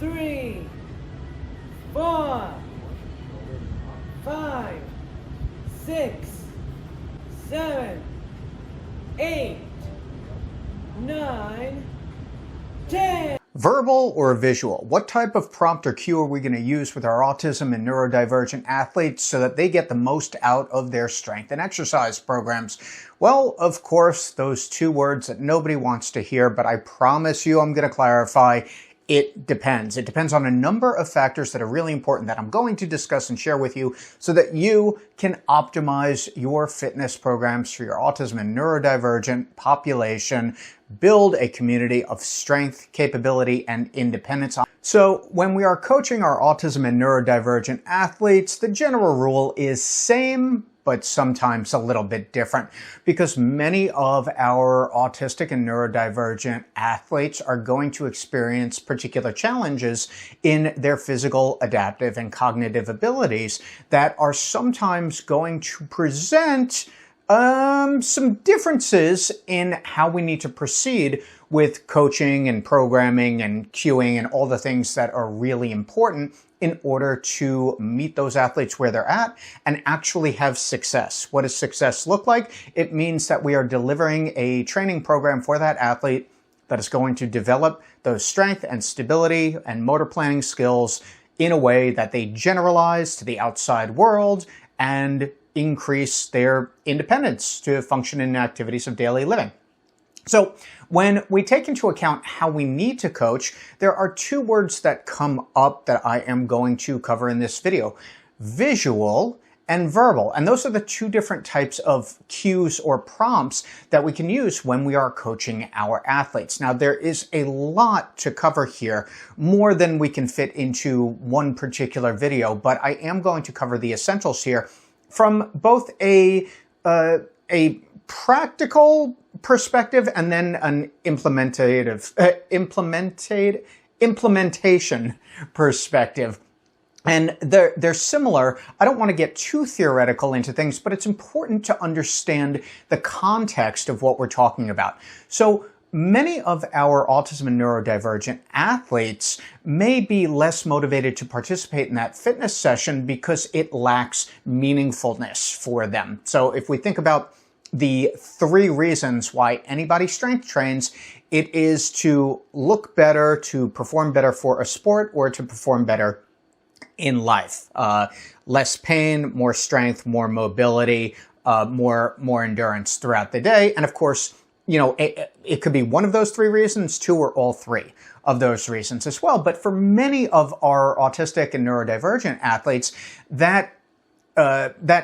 3, 4, 5, 6, 7, 8, 9, 10. Verbal or visual? What type of prompt or cue are we going to use with our autism and neurodivergent athletes so that they get the most out of their strength and exercise programs? Well, of course, those two words that nobody wants to hear, but I promise you I'm going to clarify. It depends. It depends on a number of factors that are really important that I'm going to discuss and share with you so that you can optimize your fitness programs for your autism and neurodivergent population, build a community of strength, capability, and independence. So when we are coaching our autism and neurodivergent athletes, the general rule is same, but sometimes a little bit different, because many of our autistic and neurodivergent athletes are going to experience particular challenges in their physical, adaptive, and cognitive abilities that are sometimes going to present some differences in how we need to proceed with coaching and programming and cueing and all the things that are really important in order to meet those athletes where they're at and actually have success. What does success look like? It means that we are delivering a training program for that athlete that is going to develop those strength and stability and motor planning skills in a way that they generalize to the outside world and increase their independence to function in activities of daily living. So when we take into account how we need to coach, there are two words that come up that I am going to cover in this video: visual and verbal. And those are the two different types of cues or prompts that we can use when we are coaching our athletes. Now, there is a lot to cover here, more than we can fit into one particular video, but I am going to cover the essentials here from both a practical perspective and then an implementation perspective. And they're similar. I don't want to get too theoretical into things, but it's important to understand the context of what we're talking about. So many of our autism and neurodivergent athletes may be less motivated to participate in that fitness session because it lacks meaningfulness for them. So if we think about the three reasons why anybody strength trains, it is to look better, to perform better for a sport, or to perform better in life. Less pain, more strength, more mobility, more endurance throughout the day. And of course, you know, it could be one of those three reasons, two or all three of those reasons as well. But for many of our autistic and neurodivergent athletes, that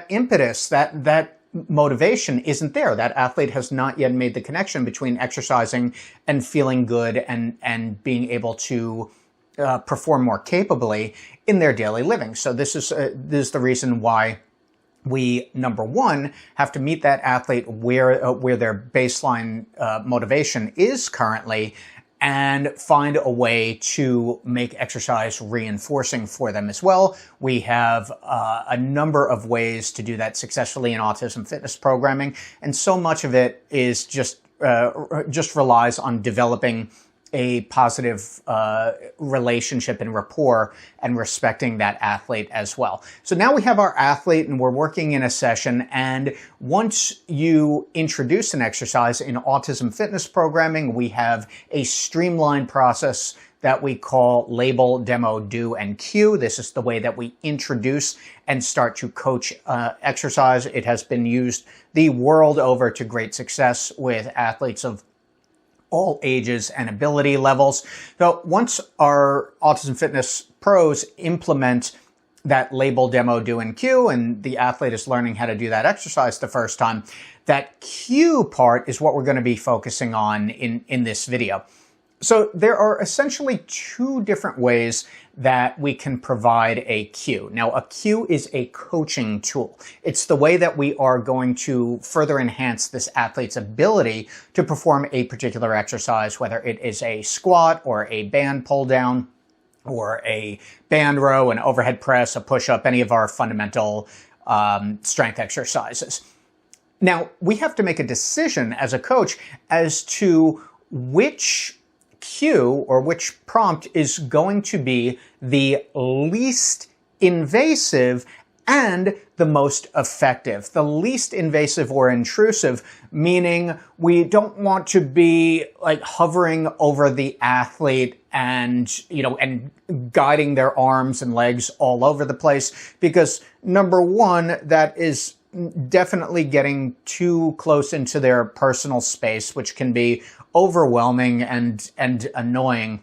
impetus, that motivation isn't there. That athlete has not yet made the connection between exercising and feeling good and being able to perform more capably in their daily living. So this is the reason why we, number one, have to meet that athlete where their baseline motivation is currently, and find a way to make exercise reinforcing for them as well. We have a number of ways to do that successfully in autism fitness programming, and so much of it is just relies on developing a positive relationship and rapport and respecting that athlete as well. So now we have our athlete and we're working in a session, and once you introduce an exercise in autism fitness programming, we have a streamlined process that we call label, demo, do, and cue. This is the way that we introduce and start to coach exercise. It has been used the world over to great success with athletes of all ages and ability levels. So once our autism fitness pros implement that label, demo, do, and cue, and the athlete is learning how to do that exercise the first time, that cue part is what we're going to be focusing on in this video. So there are essentially two different ways that we can provide a cue. Now, a cue is a coaching tool. It's the way that we are going to further enhance this athlete's ability to perform a particular exercise, whether it is a squat or a band pull down or a band row, an overhead press, a push-up, any of our fundamental strength exercises. Now, we have to make a decision as a coach as to which cue or which prompt is going to be the least invasive and the most effective. The least invasive or intrusive, meaning we don't want to be like hovering over the athlete and, and guiding their arms and legs all over the place, because number one, that is definitely getting too close into their personal space, which can be overwhelming and annoying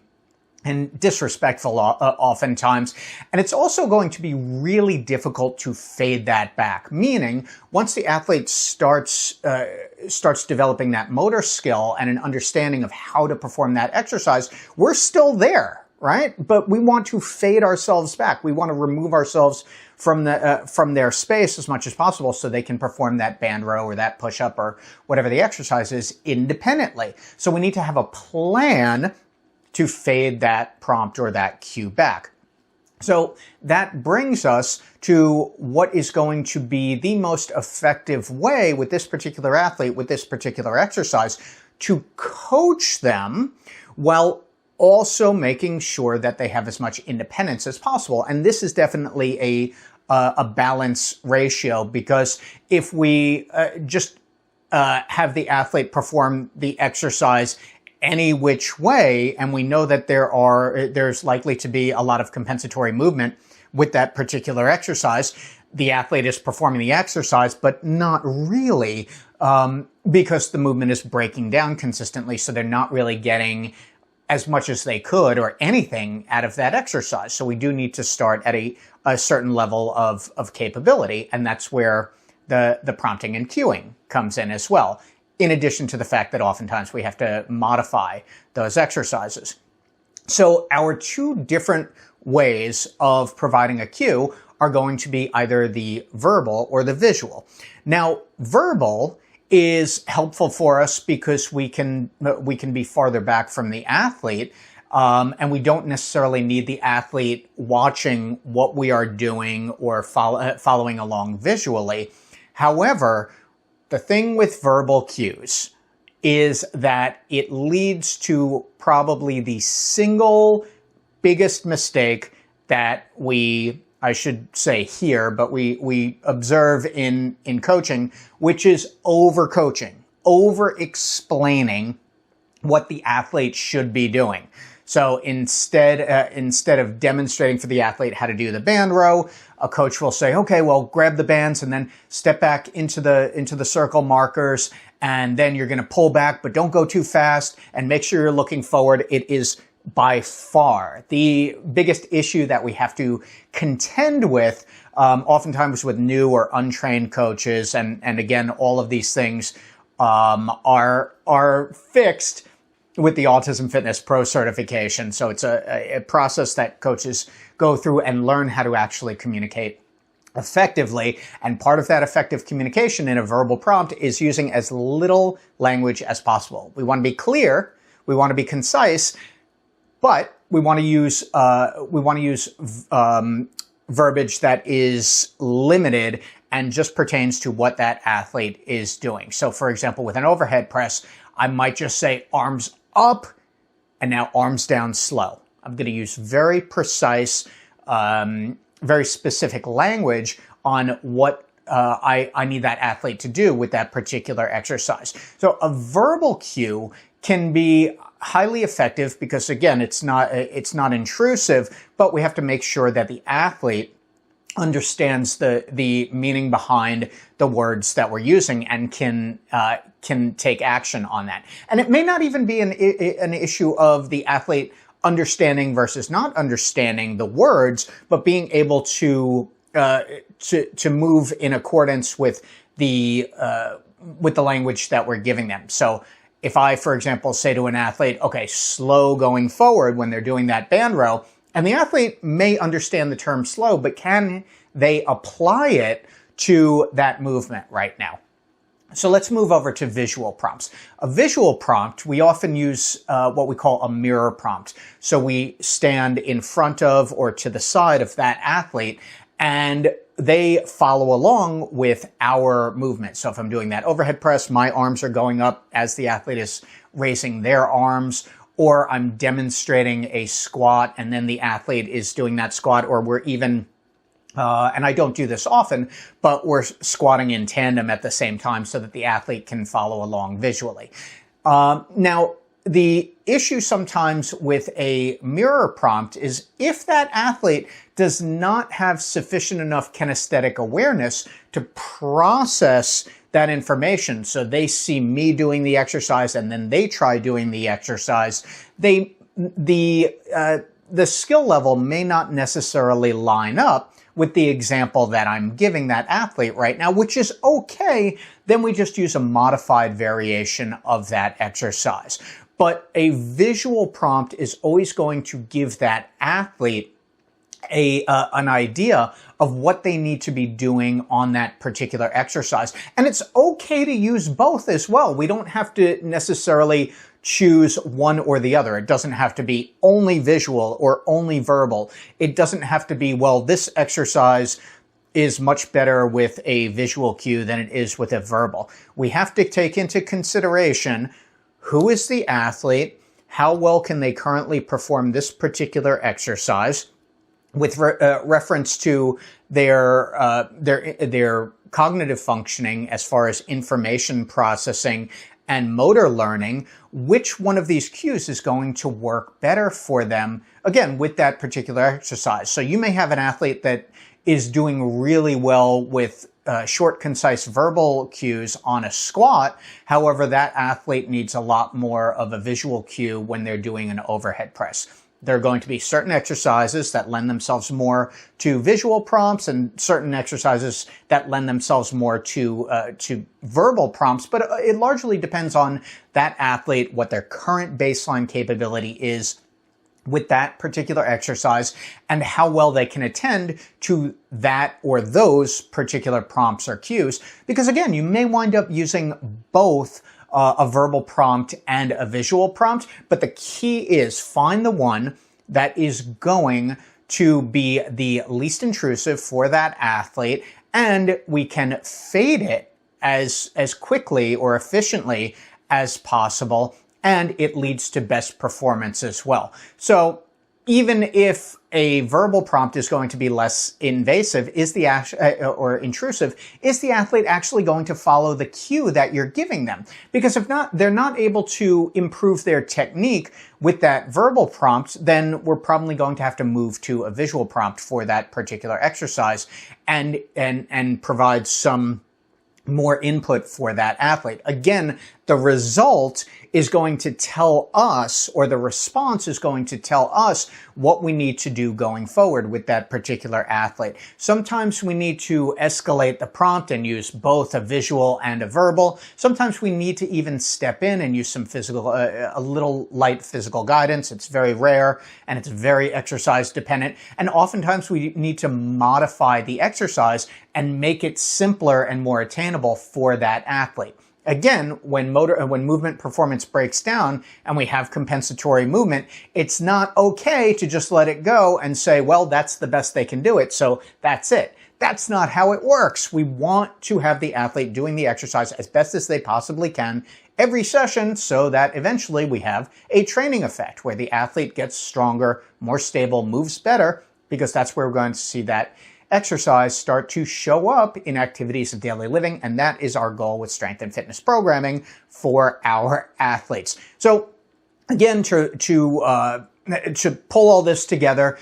and disrespectful oftentimes. And it's also going to be really difficult to fade that back, meaning once the athlete starts developing that motor skill and an understanding of how to perform that exercise, we're still there, right? But we want to fade ourselves back. We want to remove ourselves from their space as much as possible so they can perform that band row or that push-up or whatever the exercise is independently. So we need to have a plan to fade that prompt or that cue back. So that brings us to what is going to be the most effective way with this particular athlete, with this particular exercise, to coach them while also making sure that they have as much independence as possible. And this is definitely a balance ratio, because if we just have the athlete perform the exercise any which way, and we know that there's likely to be a lot of compensatory movement with that particular exercise, the athlete is performing the exercise, but not really, because the movement is breaking down consistently, so they're not really getting as much as they could or anything out of that exercise. So we do need to start at a certain level of capability, and that's where the prompting and cueing comes in as well, in addition to the fact that oftentimes we have to modify those exercises. So our two different ways of providing a cue are going to be either the verbal or the visual. Now, verbal is helpful for us because we can be farther back from the athlete, and we don't necessarily need the athlete watching what we are doing or following along visually. However, the thing with verbal cues is that it leads to probably the single biggest mistake that I should say here, but we observe in coaching, which is over-coaching, over-explaining what the athlete should be doing. So instead of demonstrating for the athlete how to do the band row, a coach will say, okay, well, grab the bands and then step back into the circle markers, and then you're going to pull back, but don't go too fast, and make sure you're looking forward. It is by far the biggest issue that we have to contend with, oftentimes with new or untrained coaches, and again, all of these things are fixed with the Autism Fitness Pro Certification. So it's a process that coaches go through and learn how to actually communicate effectively. And part of that effective communication in a verbal prompt is using as little language as possible. We want to be clear, we want to be concise, but we want to use verbiage that is limited and just pertains to what that athlete is doing. So for example, with an overhead press, I might just say arms up and now arms down slow. I'm going to use very precise, very specific language on what I need that athlete to do with that particular exercise. So a verbal cue can be highly effective because, again, it's not intrusive, but we have to make sure that the athlete understands the meaning behind the words that we're using and can take action on that. And it may not even be an issue of the athlete understanding versus not understanding the words, but being able to move in accordance with the language that we're giving them. So if I, for example, say to an athlete, okay, slow going forward when they're doing that band row, and the athlete may understand the term slow, but can they apply it to that movement right now? So let's move over to visual prompts. A visual prompt, we often use what we call a mirror prompt. So we stand in front of or to the side of that athlete, and they follow along with our movement. So if I'm doing that overhead press, my arms are going up as the athlete is raising their arms. or I'm demonstrating a squat and then the athlete is doing that squat, or we're even and I don't do this often, but we're squatting in tandem at the same time so that the athlete can follow along visually. Now, the issue sometimes with a mirror prompt is if that athlete does not have sufficient enough kinesthetic awareness to process that information, so they see me doing the exercise and then they try doing the exercise, the skill level may not necessarily line up with the example that I'm giving that athlete right now, which is okay. Then we just use a modified variation of that exercise. But a visual prompt is always going to give that athlete an idea of what they need to be doing on that particular exercise. And it's okay to use both as well. We don't have to necessarily choose one or the other. It doesn't have to be only visual or only verbal. It doesn't have to be, well, this exercise is much better with a visual cue than it is with a verbal. We have to take into consideration who is the athlete, how well can they currently perform this particular exercise, with reference to their cognitive functioning as far as information processing and motor learning, which one of these cues is going to work better for them, again, with that particular exercise. So you may have an athlete that is doing really well with short, concise verbal cues on a squat. However, that athlete needs a lot more of a visual cue when they're doing an overhead press. There are going to be certain exercises that lend themselves more to visual prompts and certain exercises that lend themselves more to verbal prompts, but it largely depends on that athlete, what their current baseline capability is with that particular exercise, and how well they can attend to that or those particular prompts or cues. Because again, you may wind up using both a verbal prompt and a visual prompt, but the key is find the one that is going to be the least intrusive for that athlete, and we can fade it as quickly or efficiently as possible, and it leads to best performance as well. So even if a verbal prompt is going to be less invasive, or intrusive, is the athlete actually going to follow the cue that you're giving them? Because if not, they're not able to improve their technique with that verbal prompt, then we're probably going to have to move to a visual prompt for that particular exercise and provide some more input for that athlete. Again, the result is going to tell us, or the response is going to tell us what we need to do going forward with that particular athlete. Sometimes we need to escalate the prompt and use both a visual and a verbal. Sometimes we need to even step in and use some physical, a little light physical guidance. It's very rare and it's very exercise dependent. And oftentimes we need to modify the exercise and make it simpler and more attainable for that athlete. Again, when movement performance breaks down and we have compensatory movement, it's not okay to just let it go and say, well, that's the best they can do it, so that's it. That's not how it works. We want to have the athlete doing the exercise as best as they possibly can every session so that eventually we have a training effect where the athlete gets stronger, more stable, moves better, because that's where we're going to see that exercise start to show up in activities of daily living, and that is our goal with strength and fitness programming for our athletes. So again, to pull all this together,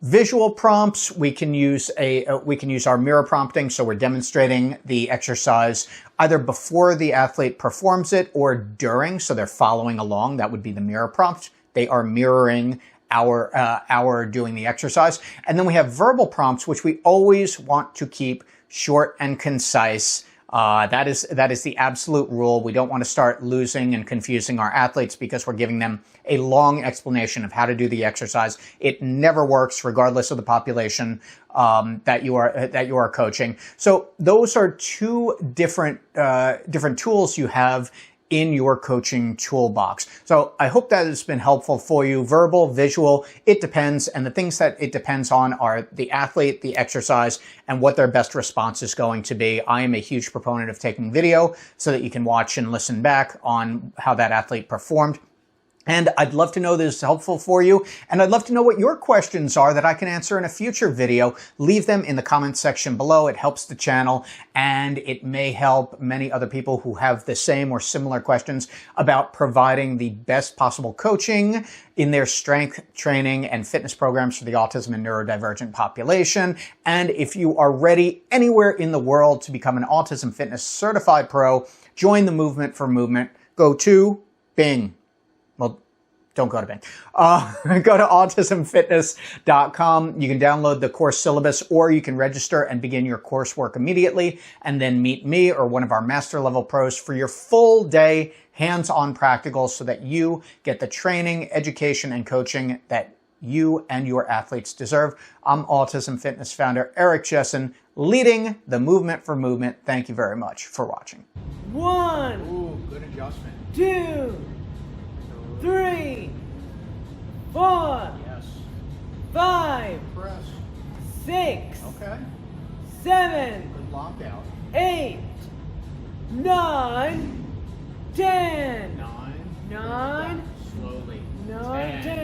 visual prompts, we can use our mirror prompting, so we're demonstrating the exercise either before the athlete performs it or during, so they're following along. That would be the mirror prompt. They are mirroring our doing the exercise. And then we have verbal prompts, which we always want to keep short and concise. That is the absolute rule. We don't want to start losing and confusing our athletes because we're giving them a long explanation of how to do the exercise. It never works regardless of the population that you are coaching. So those are two different tools you have in your coaching toolbox. So I hope that has been helpful for you. Verbal, visual, it depends. And the things that it depends on are the athlete, the exercise, and what their best response is going to be. I am a huge proponent of taking video so that you can watch and listen back on how that athlete performed. And I'd love to know this is helpful for you. And I'd love to know what your questions are that I can answer in a future video. Leave them in the comments section below. It helps the channel, and it may help many other people who have the same or similar questions about providing the best possible coaching in their strength training and fitness programs for the autism and neurodivergent population. And if you are ready anywhere in the world to become an Autism Fitness Certified Pro, join the Movement for Movement. Go to Bing. Well, don't go to Bing. Go to autismfitness.com. You can download the course syllabus, or you can register and begin your coursework immediately, and then meet me or one of our master level pros for your full day hands-on practicals so that you get the training, education, and coaching that you and your athletes deserve. I'm Autism Fitness founder Eric Chessen, leading the Movement for Movement. Thank you very much for watching. 1, Ooh, good adjustment. 2, 3, 4, Yes. 5, Press. 6, Okay. 7, Good lockout. 8, 9, 10. 9. 9, Slowly. 9, 10.